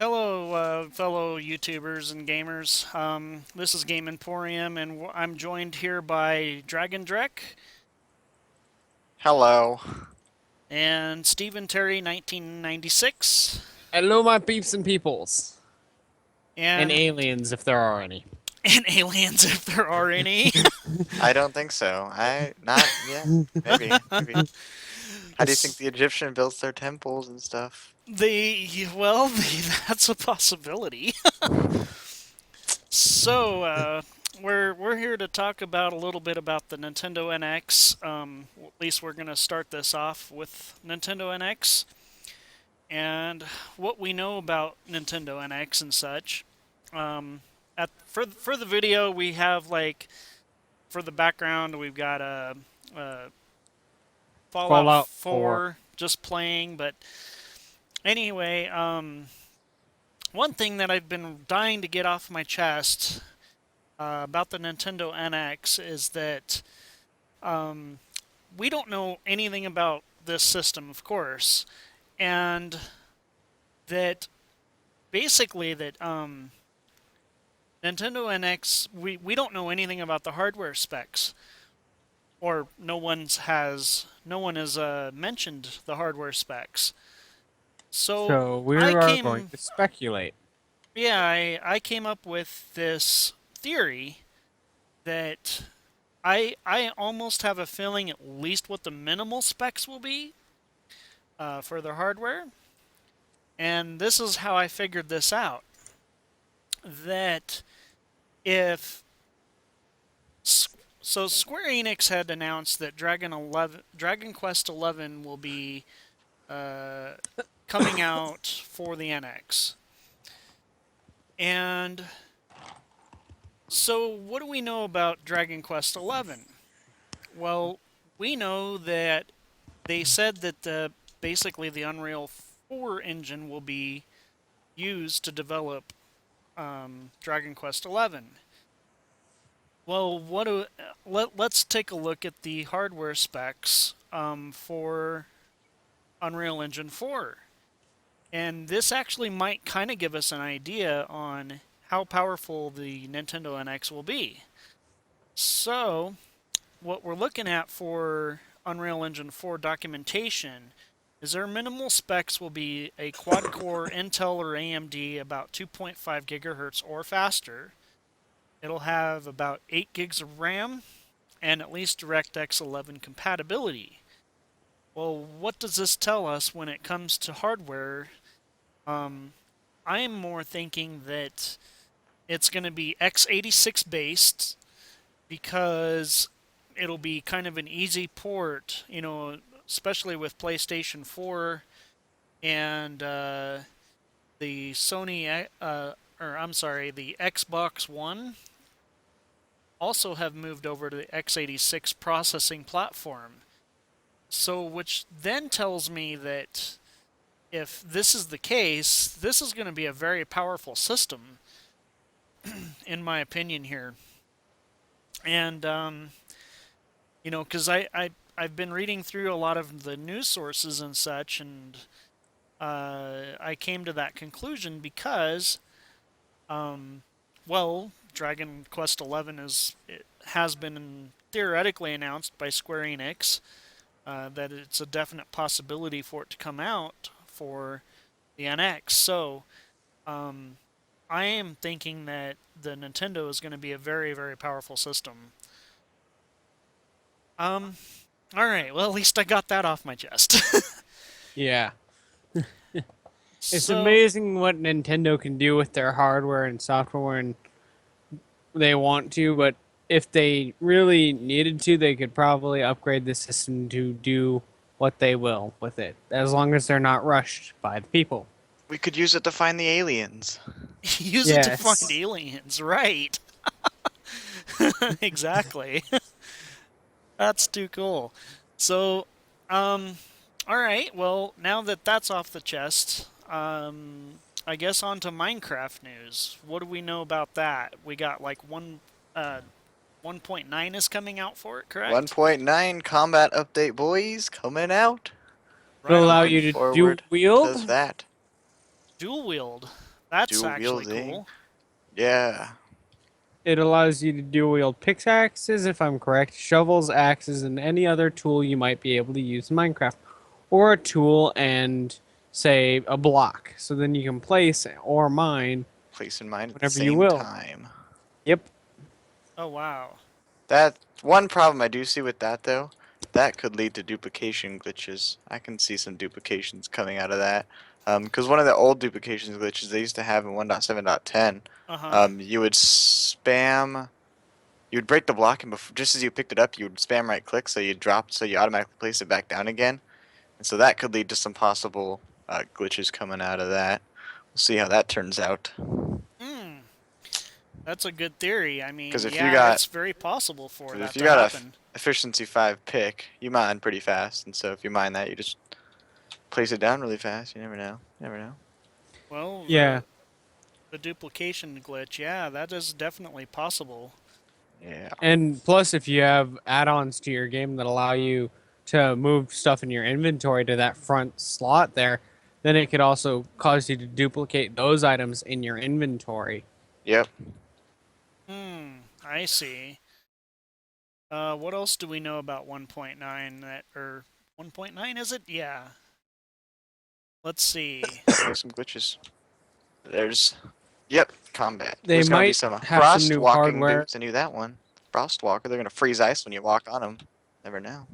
Hello, fellow YouTubers and gamers. This is Game Emporium, and I'm joined here by Dragon Drek Hello. and Stephen Terry 1996, Hello, my peeps and peoples. And and aliens, if there are any. and aliens if there are any. I don't think so. Not yet. Maybe. How do you think the Egyptian built their temples and stuff? That's a possibility. So, we're here to talk about a little bit about the Nintendo NX. At least we're gonna start this off with Nintendo NX and what we know about Nintendo NX and such. For the video, we have for the background, we've got a Fallout Fallout 4. 4 just playing. But anyway, one thing that I've been dying to get off my chest about the Nintendo NX is that we don't know anything about this system, of course, and that basically that Nintendo NX, we don't know anything about the hardware specs, or no one has mentioned the hardware specs. So So we I are going came, to speculate. yeah, I came up with this theory that I almost have a feeling at least what the minimal specs will be for the hardware, and this is how I figured this out. That if so, Square Enix had announced that Dragon Quest 11 will be uh, coming out for the NX, and so what do we know about Dragon Quest 11? Well, we know that they said that basically the Unreal 4 engine will be used to develop Dragon Quest 11. Well, let's take a look at the hardware specs for Unreal Engine 4. And this actually might kind of give us an idea on how powerful the Nintendo NX will be. So, what we're looking at for Unreal Engine 4 documentation is their minimal specs will be a quad-core Intel or AMD about 2.5 gigahertz or faster. It'll have about 8 gigs of RAM and at least DirectX 11 compatibility. Well, what does this tell us when it comes to hardware? I am more thinking that it's going to be x86 based because it'll be kind of an easy port, especially with PlayStation 4 and the the Xbox One also have moved over to the x86 processing platform. So, which then tells me that if this is the case, this is going to be a very powerful system, in my opinion here. And because I've been reading through a lot of the news sources and such, and I came to that conclusion because, Dragon Quest 11 has been theoretically announced by Square Enix that it's a definite possibility for it to come out for the NX. So I am thinking that the Nintendo is going to be a very, very powerful system. Um, all right. Well, at least I got that off my chest. Yeah. It's So, amazing what Nintendo can do with their hardware and software when they want to, but if they really needed to, they could probably upgrade the system to do what they will with it, as long as they're not rushed by the people. We could use it to find the aliens. use it to find Yes. aliens, right? Exactly. That's too cool. So, all right. Well, now that that's off the chest, I guess on to Minecraft news. What do we know about that? We got like 1.9 is coming out for it, correct? 1.9 combat update, boys, coming out. Right It'll allow on. you Looking to dual forward to wield. that. Dual wield. That's Dual actually wielding. cool. Yeah. It allows you to dual wield pickaxes, if I'm correct, shovels, axes, and any other tool you might be able to use in Minecraft, or a tool and say a block. So then you can place or mine Place in mind at the whenever you same will. time. Yep. Oh wow. That one problem I do see with that though, that could lead to duplication glitches. I can see some duplications coming out of that. Because one of the old duplications glitches they used to have in 1.7.10, Uh-huh. you would spam, you would break the block, and just as you picked it up, you would spam right click, so you dropped, so you automatically place it back down again. And so that could lead to some possible glitches coming out of that. We'll see how that turns out. Hmm. That's a good theory. I Because mean, if you yeah, got it's very possible for Because that if you to got a happen. efficiency 5 pick, you mine pretty fast, and so if you mine that, you just place it down really fast. You never know. You never know. Well, Yeah. the duplication glitch, yeah, that is definitely possible. Yeah. And plus, if you have add-ons to your game that allow you to move stuff in your inventory to that front slot there, then it could also cause you to duplicate those items in your inventory. Yep. Hmm, I see. What else do we know about 1.9 that, or 1.9 is it? Yeah. Let's see. There's some glitches. There's. Yep. Combat. They There's gonna be might some have some frost new walking hardware. boots. I knew that one. Frost walker. They're gonna freeze ice when you walk on them. Never know.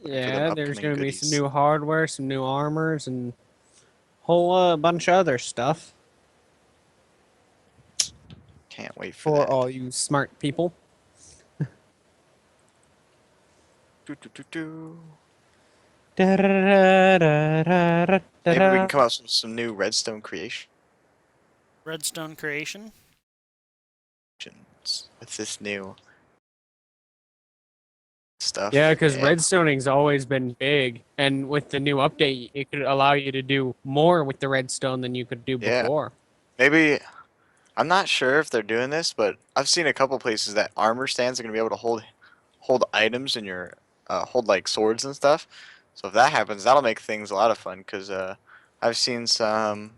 Looking for them Yeah, there's upcoming going to be some goodies. new hardware, some new armors, and whole bunch of other stuff Can't wait for for that. all you smart people. Do, do, do, do. Da-da-da-da-da-da-da. Maybe we can come up with some new redstone creations Redstone creation. with this new stuff. Yeah, because Yeah. redstoning's always been big, and with the new update, it could allow you to do more with the redstone than you could do Yeah. before. Maybe I'm not sure if they're doing this, but I've seen a couple places that armor stands are gonna be able to hold items in your hold like swords and stuff. So if that happens, that'll make things a lot of fun because I've seen some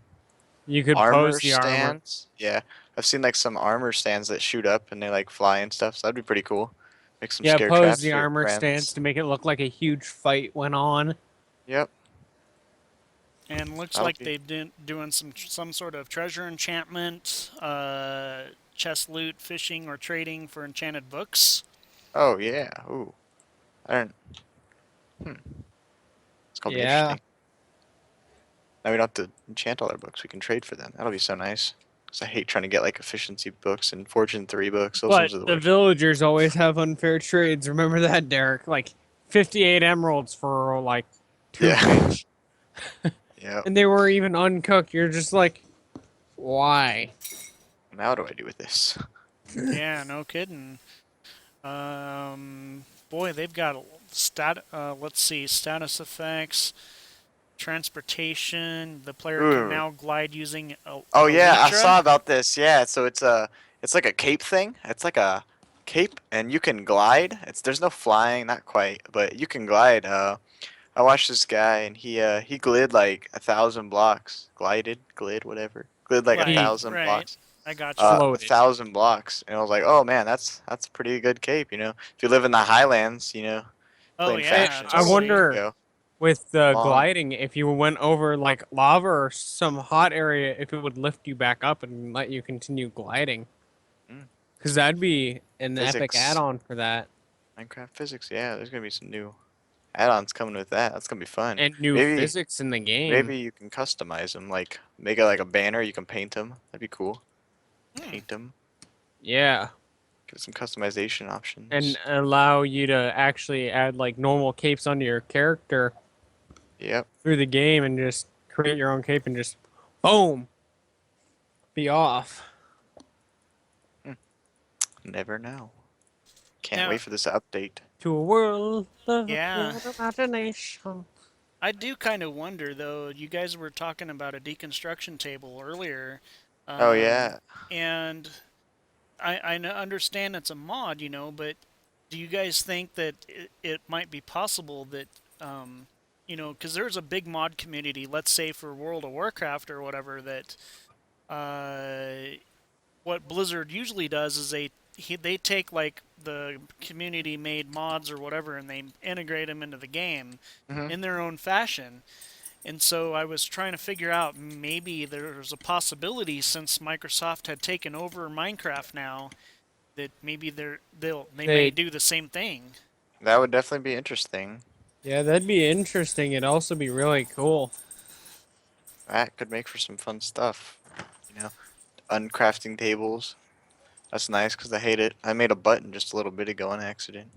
You could armor pose the armor. stands. Yeah, I've seen like some armor stands that shoot up and they like fly and stuff. So that'd be pretty cool. Make some Yeah, scare pose traps the for your armor stance friends. to make it look like a huge fight went on. Yep, And looks that'll like be. they've been doing some sort of treasure enchantment, chest loot, fishing, or trading for enchanted books. Oh yeah. Ooh, I don't. Hmm. It's gonna be Yeah. interesting. Now we don't have to enchant all our books. We can trade for them. That'll be so nice. Cause I hate trying to get like efficiency books and fortune 3 books. Those But ones are the the worst. villagers always have unfair trades. Remember that, Derek? Like 58 emeralds for like two Yeah. fish. Yeah. And they were even uncooked. You're just like, why? Now what do I do with this? Yeah, no kidding. Boy, they've got let's see, status effects, transportation. The player can Ooh. now glide using Oh yeah, I elytra. saw about this. Yeah, so it's like a cape thing. It's like a cape, and you can glide. There's no flying, not quite, but you can glide. I watched this guy, and he glid like 1,000 blocks. Glid, whatever. Glid like a Glide, He thousand right? blocks. I got you. A floated. 1,000 blocks, and I was like, oh man, that's a pretty good cape. If you live in the Highlands, Oh playing yeah, factions, I totally. you can wonder go with the long. gliding, if you went over like lava or some hot area, if it would lift you back up and let you continue gliding. Mm, Because that'd be an epic physics, add-on for that. Minecraft physics. Yeah, there's gonna be some new add-ons coming with that. That's gonna be fun. And new Maybe physics in the game. maybe you can customize them, like make it like a banner. You can paint them. That'd be cool. Hmm. Paint them. Yeah. Give some customization And options. allow you to actually add like normal capes onto your character Yep. through the game and just create your own cape and just boom, be off. Never know. Can't Now, wait for this update. To a world of yeah, your imagination. I do kind of wonder though. You guys were talking about a deconstruction table earlier, Oh um, yeah. and understand it's a mod, but do you guys think that it might be possible that, because there's a big mod community, let's say for World of Warcraft or whatever, that what Blizzard usually does is they take like the community made mods or whatever and they integrate them into the game Hmm. in their own fashion. And so I was trying to figure out maybe there's a possibility since Microsoft had taken over Minecraft now that maybe they may They do the same thing. That would definitely be interesting. Yeah, that'd be interesting. It'd also be really cool. That could make for some fun stuff. You know, uncrafting tables. That's nice because I hate it. I made a button just a little bit ago on accident.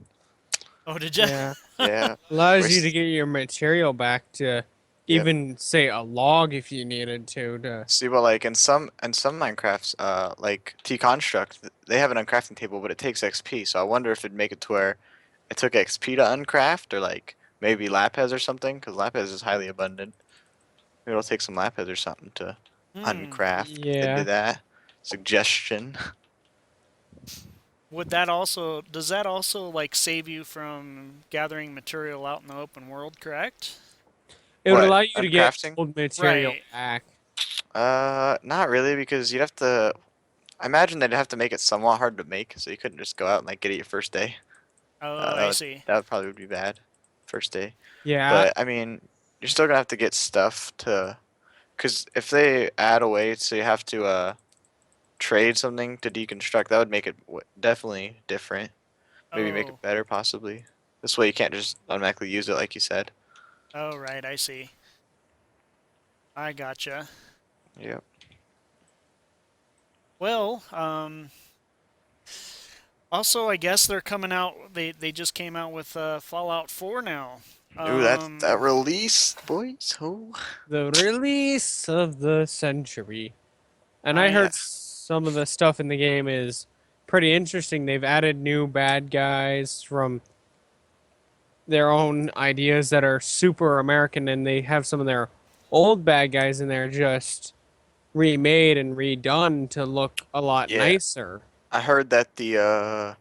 Oh, did you? Yeah. Yeah. Allows you to Waste- get your material back to Yep. even say a log if you needed to See, but like in some Minecrafts, like T-Construct, they have an uncrafting table, but it takes XP. So I wonder if it'd make it to where it took XP to uncraft, or like maybe lapis or something, because lapis is highly abundant. Maybe it'll take some lapis or something to uncraft. If they Yeah. do that. Suggestion. Would that also does that also like save you from gathering material out in the open world, correct? It would What? allow you to get Uncrafting? old material Right. back. Not really, because you'd have to. I imagine they'd have to make it somewhat hard to make, so you couldn't just go out and like get it your first day. Oh, That I would see. that would probably would be bad, first day. Yeah. But I mean, you're still gonna have to get stuff to, cause if they add a way so you have to trade something to deconstruct, that would make it definitely different. Maybe make Oh, it better, possibly. This way you can't just automatically use it like you said. oh, right, I see. I gotcha. Yep. Well, also I guess they're coming out. They just came out with Fallout 4 now. Ooh, that release, boys. Oh. The release of the century. And I I heard some of the stuff in the game is pretty interesting. They've added new bad guys from their own ideas that are super American, and they have some of their old bad guys in there just remade and redone to look a lot Yeah. nicer. I heard that the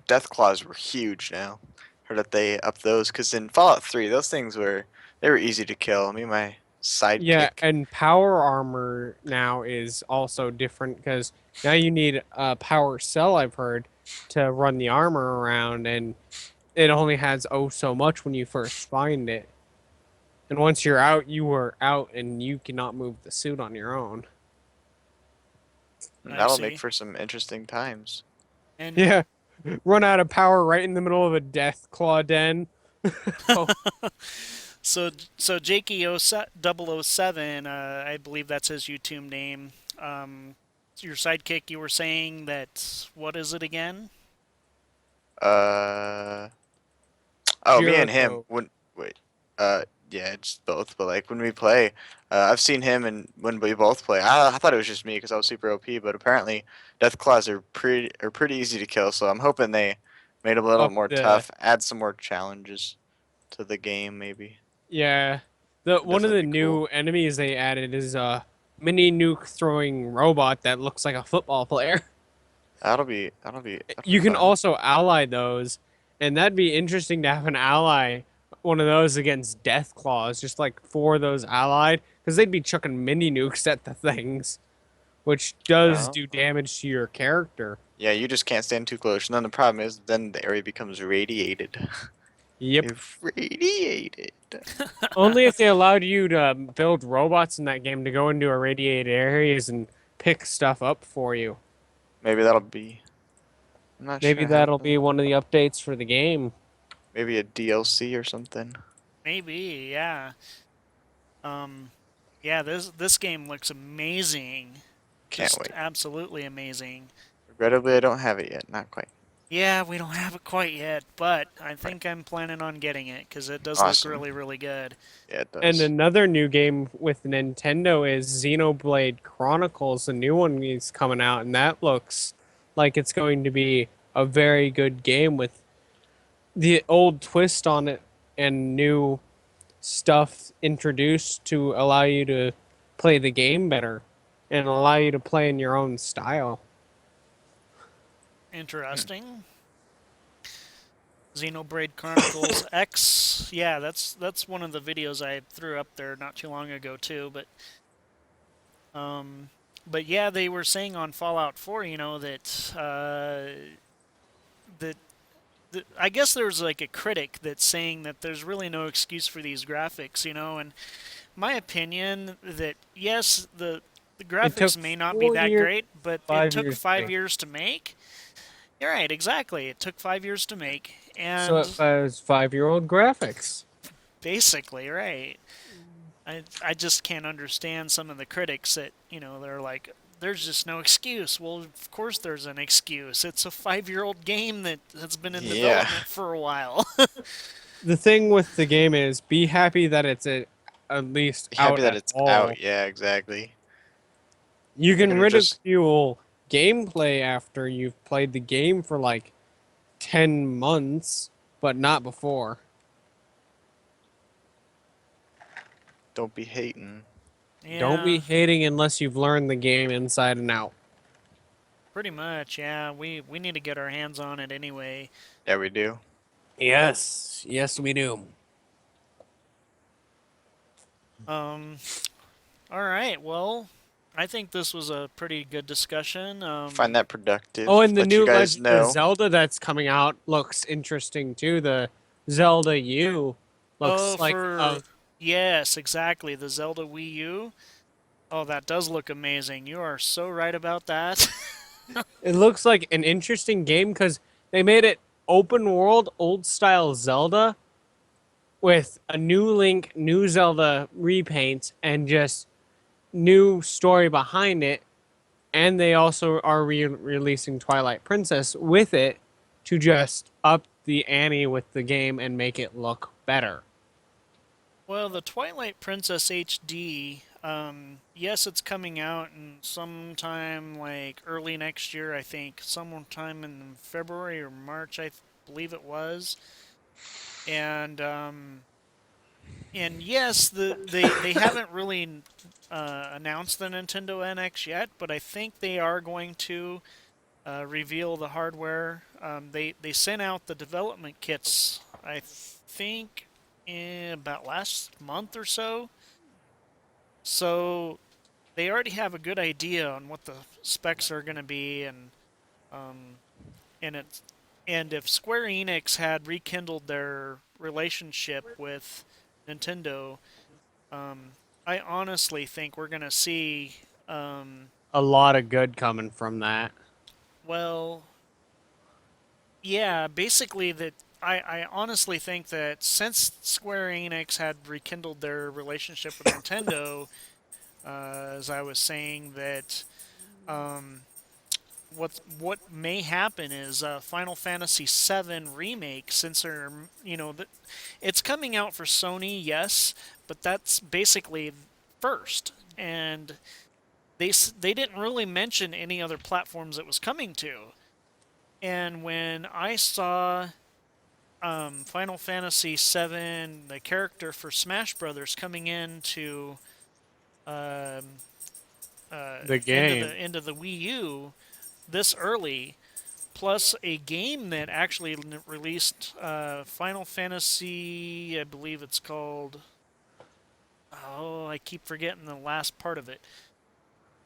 death claws were huge now. Heard that they upped those because in Fallout 3, those things they were easy to kill. Me and my Yeah, sidekick. and power armor now is also different because now you need a power cell, I've heard, to run the armor around, and it only has oh so much when you first find it. And once you're out, you are out, and you cannot move the suit on your own. I That'll see. make for some interesting times. And Yeah, run out of power right in the middle of a death claw den. Oh, so Jakey 007, I believe that's his YouTube name. Your sidekick, you were saying that what is it again? Uh oh, me and him. Jericho. When wait, yeah, it's both. But like when we play, I've seen him, and when we both play, I thought it was just me because I was super OP. But apparently, death claws are pretty easy to kill. So I'm hoping they made them a little Up more the tough, add some more challenges to the game, maybe. Yeah, the one of the Definitely be new cool. enemies they added is a mini nuke throwing robot that looks like a football player. That'll be You can fun. also ally those, and that'd be interesting to have an ally, one of those against Death Claws, just like four of those allied, because they'd be chucking mini nukes at the things, which does Oh. do damage to your character. Yeah, you just can't stand too close. And then the problem is, then the area becomes radiated. Yep. If radiated. Only if they allowed you to build robots in that game to go into irradiated areas and pick stuff up for you. Maybe that'll be. I'm not Maybe sure that'll how. be one of the updates for the game. Maybe a DLC or something. Maybe, yeah. Um, yeah, this game looks amazing. Can't Just wait. absolutely amazing. Regrettably, I don't have it yet. Not quite. Yeah, we don't have it quite yet, but I think I'm planning on getting it because it does Awesome. look really, really good. Yeah, it does. And another new game with Nintendo is Xenoblade Chronicles. The new one is coming out, and that looks like it's going to be a very good game with the old twist on it and new stuff introduced to allow you to play the game better and allow you to play in your own style. Interesting. Xenoblade Chronicles X. Yeah, that's one of the videos I threw up there not too long ago too. But But yeah, they were saying on Fallout 4, that that I guess there's like a critic that's saying that there's really no excuse for these graphics, and my opinion that yes, the It took graphics may not be 4 that years, great, but it 5 took years. 5 years to make. You're right, exactly. It took 5 years to make, So it and was 5-year-old graphics. basically, right. I just can't understand some of the critics that they're like, there's just no excuse. Well, of course there's an excuse. It's a 5-year-old game that has been in Yeah. development for a while. The thing with the game is, be happy that it's at least Be happy out that at it's all. out. Yeah, exactly. You They're can gonna just ridicule gameplay after you've played the game for like 10 months, but not before. don't be hating. Don't be Yeah, hating unless you've learned the game inside and out. pretty much. Yeah, we need to get our hands on it anyway. Yeah, we do. Yes, yes, we do. Um, all right. Well, I think this was a pretty good discussion. Find that productive. Oh, and the Let you new guys Legend of know. Zelda that's coming out looks interesting too. The Zelda U Oh, looks like yes, exactly, the Zelda Wii U. Oh, that does look amazing. You are so right about that. it looks like an interesting game because they made it open world, old style Zelda with a new Link, new Zelda repaint, and just new story behind it. And they also are releasing Twilight Princess with it to just up the ante with the game and make it look better. Well, the Twilight Princess HD, yes, it's coming out in sometime like early next year, I think. Sometime in February or March, I believe it was. And yes, they haven't really announced the Nintendo NX yet, but I think they are going to reveal the hardware. They sent out the development kits, I think, in about last month or so. So they already have a good idea on what the specs are going to be, um, and it's and if Square Enix had rekindled their relationship with Nintendo, um, I honestly think we're going to see. A lot of good coming from that. Well, yeah, basically that I honestly think that since Square Enix had rekindled their relationship with Nintendo, as I was saying, that um, what may happen is Final Fantasy VII remake, since they're it's coming out for Sony, yes, but that's basically first, and they didn't really mention any other platforms it was coming to. And when I saw Final Fantasy VII, the character for Smash Brothers coming into um, The into game. the Wii U this early, plus a game that actually released Final Fantasy, I believe it's called. Oh, I keep forgetting the last part of it.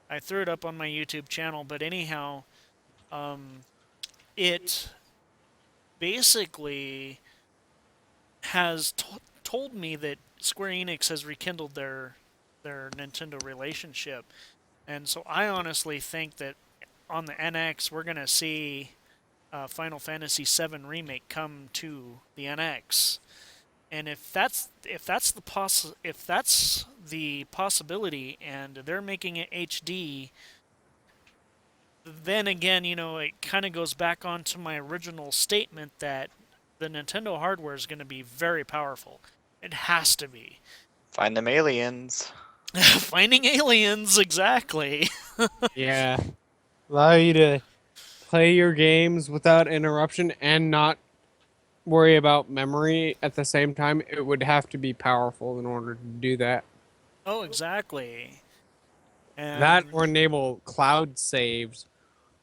I threw it up on my YouTube channel, but anyhow, um, it basically has told me that Square Enix has rekindled their Nintendo relationship, and so I honestly think that on the NX we're gonna see Final Fantasy VII remake come to the NX, and if that's the possibility, and they're making it HD, then again, it kind of goes back onto my original statement that the Nintendo hardware is going to be very powerful. It has to be. Find them aliens. Finding aliens, exactly. Yeah. Allow you to play your games without interruption and not worry about memory at the same time. It would have to be powerful in order to do that. Oh, exactly. That And or enable cloud saves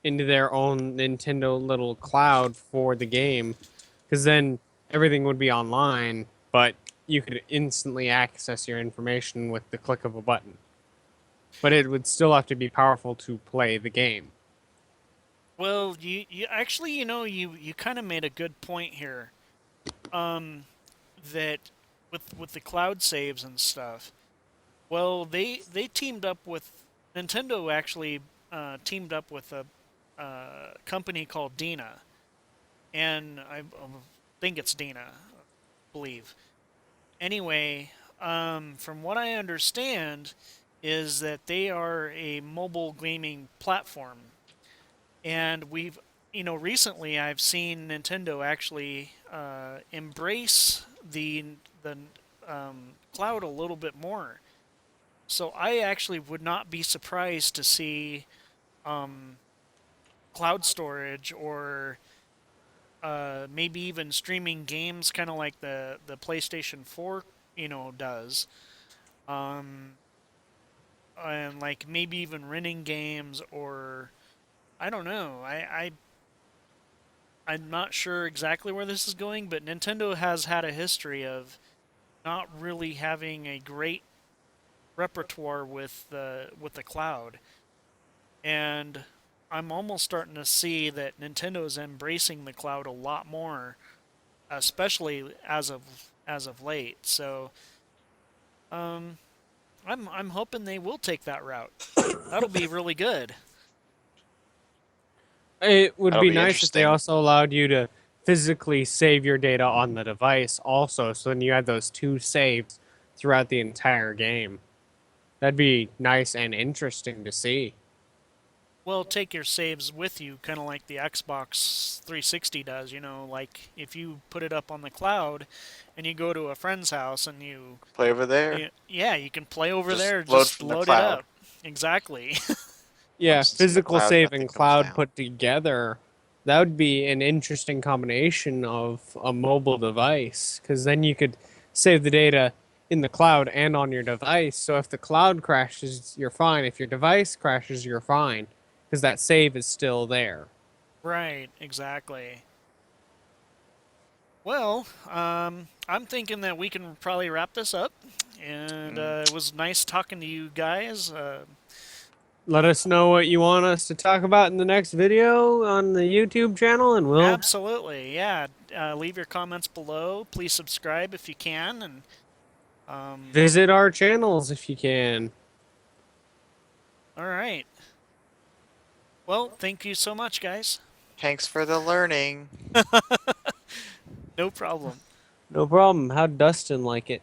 into their own Nintendo little cloud for the game, because then everything would be online, but you could instantly access your information with the click of a button. but it would still have to be powerful to play the game. Well, you actually, you kind of made a good point here. That with the cloud saves and stuff. Well, they teamed up with Nintendo actually teamed up with a company called Dina, and I think it's Dina, I believe. Anyway, from what I understand, is that they are a mobile gaming platform, and recently I've seen Nintendo actually embrace the cloud a little bit more. So I actually would not be surprised to see um, cloud storage or maybe even streaming games, kind of like the PlayStation 4, does. Um, and like maybe even renting games, or I don't know. I'm not sure exactly where this is going, but Nintendo has had a history of not really having a great repertoire with the cloud, and I'm almost starting to see that Nintendo is embracing the cloud a lot more, especially as of late. So, um, I'm hoping they will take that route. That'll be really good. It would That'll be be nice if they interesting. also allowed you to physically save your data on the device also, so then you had those two saves throughout the entire game. That'd be nice and interesting to see. Well, take your saves with you, kind of like the Xbox 360 does. Like if you put it up on the cloud, and you go to a friend's house and Play over there. yeah, you can play over Just there. load Just from the load it cloud. up. Exactly. Yeah, Once it's in the physical cloud, save nothing and comes cloud down. put together. That would be an interesting combination of a mobile device, because then you could save the data in the cloud and on your device. So if the cloud crashes, you're fine. If your device crashes, you're fine, because that save is still there. Right, exactly. Well, I'm thinking that we can probably wrap this up. And Mm. it was nice talking to you guys. Let us know what you want us to talk about in the next video on the YouTube channel, and we'll Absolutely, yeah. Leave your comments below. Please subscribe if you can. And visit our channels if you can. all right. Well, thank you so much, guys. Thanks for the learning. No problem. No problem. How'd Dustin like it?